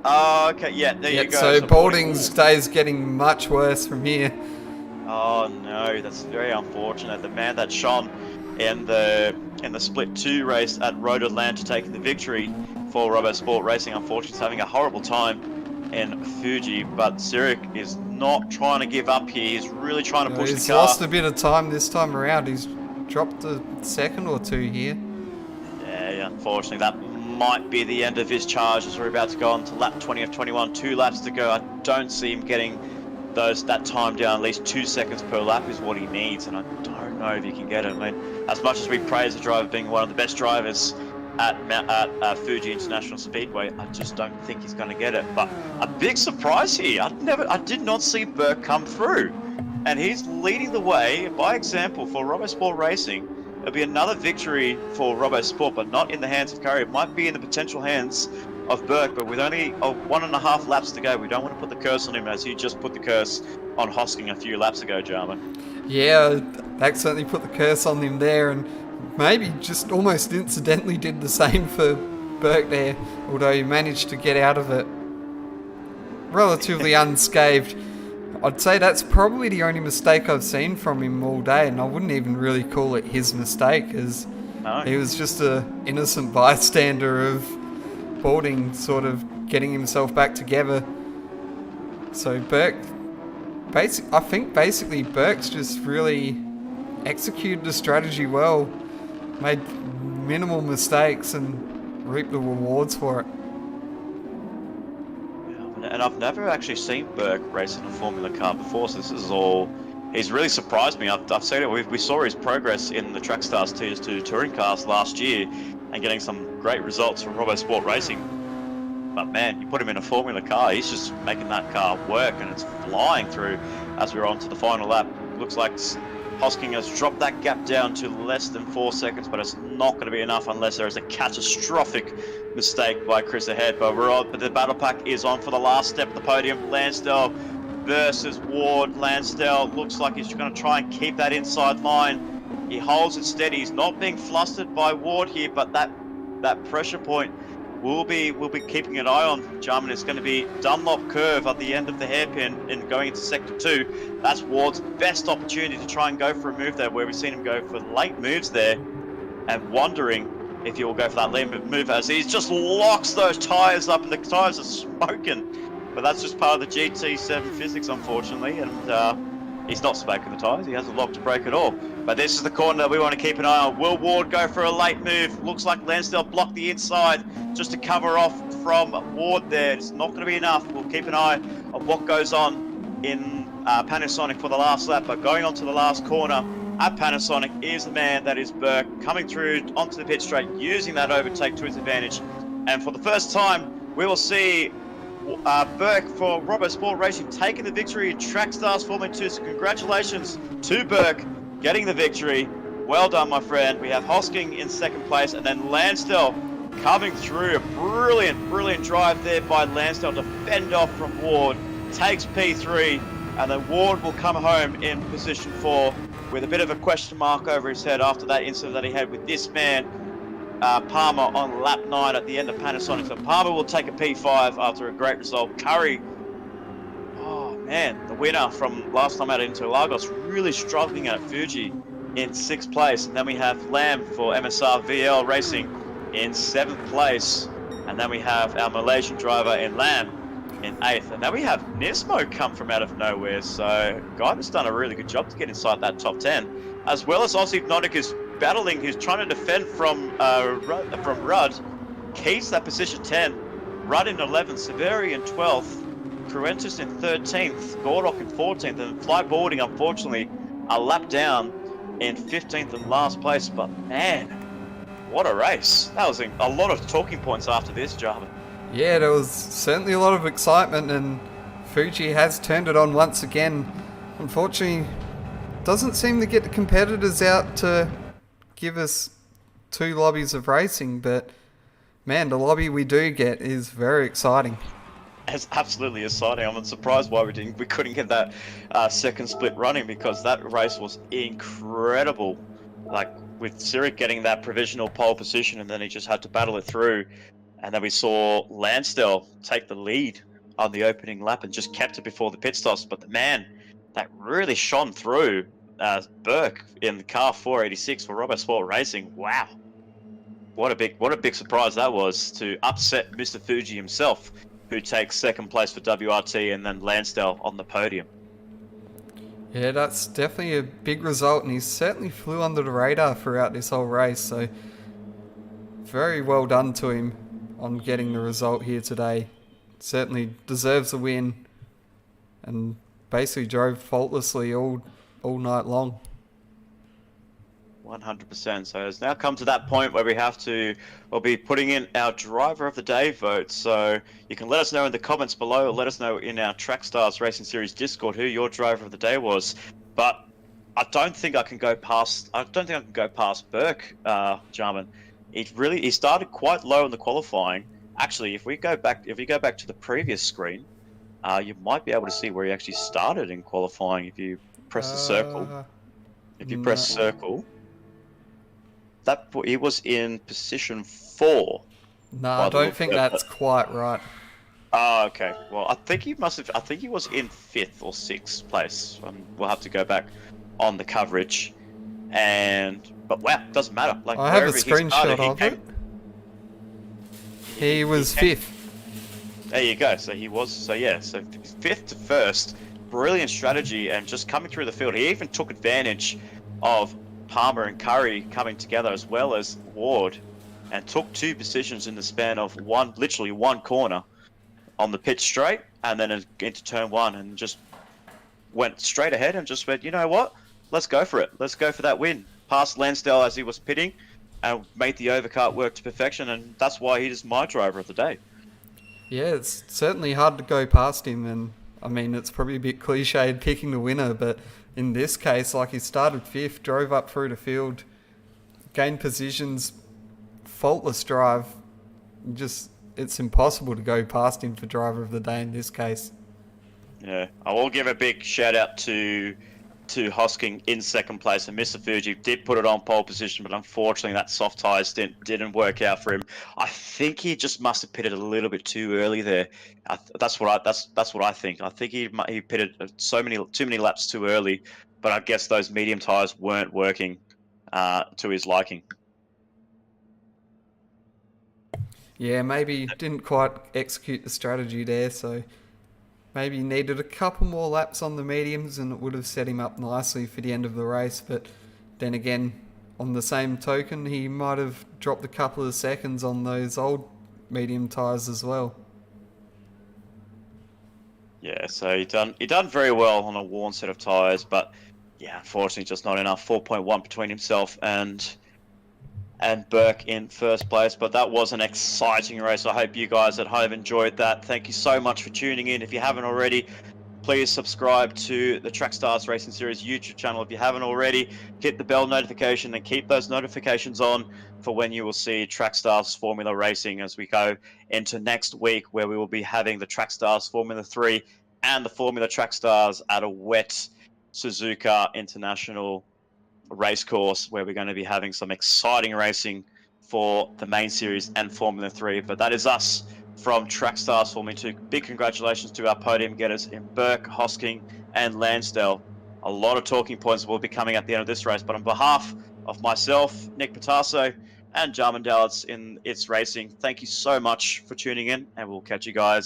Oh, okay, yeah, there you go. So Balding's day is getting much worse from here. Oh no, that's very unfortunate. The man that shone in the split 2 race at Road Atlanta taking the victory for Robo Sport Racing, unfortunately is having a horrible time in Fuji, but Zurich is not trying to give up here. He's really trying to push the He's car. lost a bit of time this time around. He's dropped a second or two here. Yeah, unfortunately that might be the end of his charge as we're about to go on to lap 20 of 21. 2 laps to go. I don't see him getting that time down. At least 2 seconds per lap is what he needs, and I don't know if he can get it. I mean, as much as we praise the driver being one of the best drivers at Fuji International Speedway, I just don't think he's going to get it. But a big surprise here. I did not see Burke come through, and he's leading the way by example for Robo Sport Racing. It'll be another victory for Robo Sport, but not in the hands of Curry. It might be in the potential hands of Burke, but with only 1.5 laps to go, we don't want to put the curse on him as he just put the curse on Hosking a few laps ago, Jarman. Yeah, accidentally put the curse on him there, and maybe just almost incidentally did the same for Burke there, although he managed to get out of it relatively unscathed. I'd say that's probably the only mistake I've seen from him all day, and I wouldn't even really call it his mistake, as he was just an innocent bystander of boarding, sort of getting himself back together. So Burke, I think basically Burke's just really executed the strategy well, made minimal mistakes, and reaped the rewards for it. And I've never actually seen Burke race in a Formula car before, so this is all... He's really surprised me. I've seen it. We saw his progress in the Trackstars TS2 touring cars last year and getting some great results from Robo Sport Racing. But man, you put him in a Formula car, he's just making that car work, and it's flying through as we're on to the final lap. Looks like Hosking has dropped that gap down to less than 4 seconds, but it's not going to be enough unless there is a catastrophic mistake by Chris ahead. But the battle pack is on for the last step of the podium. Lansdale versus Ward. Lansdale looks like he's going to try and keep that inside line. He holds it steady. He's not being flustered by Ward here, but that pressure point we'll be keeping an eye on, Jarman. It's going to be Dunlop curve at the end of the hairpin and going into sector 2. That's Ward's best opportunity to try and go for a move there, where we've seen him go for late moves there, and wondering if he will go for that late move as he just locks those tyres up, and the tyres are smoking. But that's just part of the GT7 physics, unfortunately, and he's not smoking the tyres. He hasn't locked a brake at all. But this is the corner that we want to keep an eye on. Will Ward go for a late move? Looks like Lansdale blocked the inside just to cover off from Ward there. It's not going to be enough. We'll keep an eye on what goes on in Panasonic for the last lap. But going on to the last corner at Panasonic is the man that is Burke, coming through onto the pit straight, using that overtake to his advantage. And for the first time, we will see Burke for Robo Sport Racing taking the victory in Trackstars Formula 2. So congratulations to Burke getting the victory. Well done, my friend. We have Hosking in second place, and then Lansdale coming through. A brilliant drive there by Lansdale to fend off from Ward. Takes P3, and then Ward will come home in position 4 with a bit of a question mark over his head after that incident that he had with this man, Palmer, on lap 9 at the end of Panasonic. So Palmer will take a P5 after a great result. Curry, oh man, the winner from last time out at Interlagos, really struggling at Fuji in 6th place. And then we have Lamb for MSR VL Racing in 7th place. And then we have our Malaysian driver in Lamb in 8th. And then we have Nismo come from out of nowhere. So guy that's done a really good job to get inside that top 10. As well as Aussie Hypnotic, who's battling, who's trying to defend from Rudd. Keys that position 10. Rudd in 11th, Severi in 12th. Cruentus in 13th, Gordock in 14th, and Fly Boarding, unfortunately, a lap down in 15th and last place. But man, what a race. That was a lot of talking points after this, Java. Yeah, there was certainly a lot of excitement, and Fuji has turned it on once again. Unfortunately, doesn't seem to get the competitors out to give us 2 lobbies of racing, but man, the lobby we do get is very exciting. It's absolutely exciting. I'm surprised why we couldn't get that second split running, because that race was incredible. Like with Zurich getting that provisional pole position, and then he just had to battle it through. And then we saw Lansdale take the lead on the opening lap and just kept it before the pit stops. But the man that really shone through Burke in the car 486 for Robo Sport Racing. Wow. What a big surprise that was, to upset Mr. Fuji himself, who takes second place for WRT, and then Lansdale on the podium. Yeah, that's definitely a big result, and he certainly flew under the radar throughout this whole race, so very well done to him on getting the result here today. Certainly deserves a win, and basically drove faultlessly all night long. 100%. So it's now come to that point where we'll be putting in our driver of the day vote. So you can let us know in the comments below, or let us know in our Track Stars Racing Series Discord who your driver of the day was. But I don't think I can go past Burke, Jarman. He started quite low in the qualifying. Actually, if you go back to the previous screen, you might be able to see where he actually started in qualifying if you press the circle. If you press circle, he was in position 4. No, I don't think that's quite right. Oh, okay. Well, I think he was in 5th or 6th place. We'll have to go back on the coverage. But wow, doesn't matter. Like, I have a screenshot of it. He was 5th. There you go. So 5th to 1st. Brilliant strategy, and just coming through the field. He even took advantage of Palmer and Curry coming together, as well as Ward, and took 2 positions in the span of literally one corner on the pit straight, and then into turn 1, and just went straight ahead and just went, you know what? Let's go for it. Let's go for that win. Passed Lansdale as he was pitting, and made the overcut work to perfection, and that's why he is my driver of the day. Yeah, it's certainly hard to go past him, and I mean, it's probably a bit cliched picking the winner, but in this case, like, he started 5th, drove up through the field, gained positions, faultless drive. It's impossible to go past him for driver of the day in this case. Yeah, I will give a big shout out to Hosking in 2nd place, and Mr. Fuji did put it on pole position, but unfortunately that soft tyres didn't work out for him. I think he just must have pitted a little bit too early there. That's what I think. I think he pitted too many laps too early, but I guess those medium tyres weren't working to his liking. Yeah, maybe didn't quite execute the strategy there, so maybe he needed a couple more laps on the mediums and it would have set him up nicely for the end of the race. But then again, on the same token, he might have dropped a couple of seconds on those old medium tyres as well. Yeah, so he done very well on a worn set of tyres, but yeah, unfortunately just not enough. 4.1 between himself and Burke in 1st place. But that was an exciting race. I hope you guys at home enjoyed that. Thank you so much for tuning in. If you haven't already, please subscribe to the Track Stars Racing Series YouTube channel. If you haven't already, hit the bell notification and keep those notifications on for when you will see Track Stars Formula Racing as we go into next week, where we will be having the Track Stars Formula 3 and the Formula Track Stars at a wet Suzuka International racecourse, where we're going to be having some exciting racing for the main series and Formula 3. But that is us from Track Stars Formula 2. Big congratulations to our podium getters in Burke, Hosking and Lansdale. A lot of talking points will be coming at the end of this race, but on behalf of myself, Nick Patasso, and Jarman Dalitz in It's Racing, thank you so much for tuning in, and we'll catch you guys